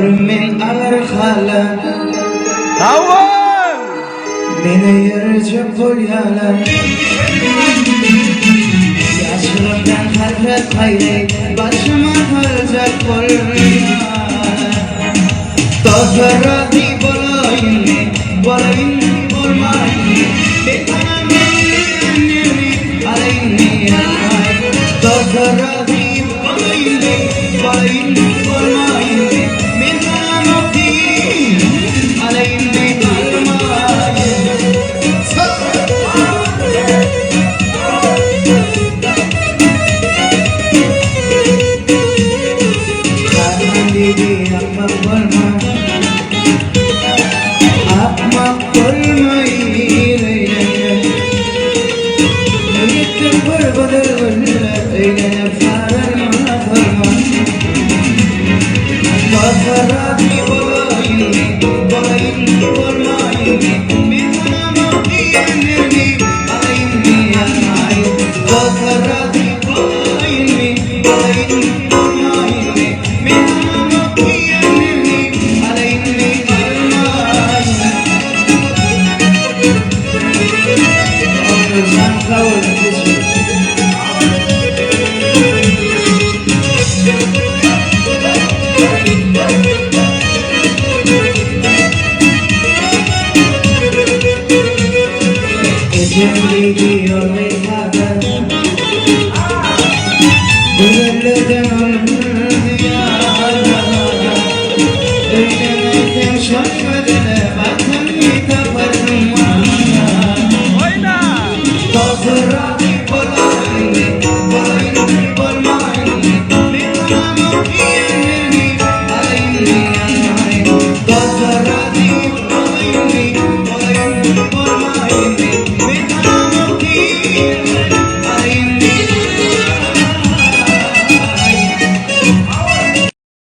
من أرخلا أول من يرجع يالا يشرب من خلف خيري بشما خرجا تفردي بلايني بلايني بلايني بكنا مني عليني تفردي بلايني بلايني بلايني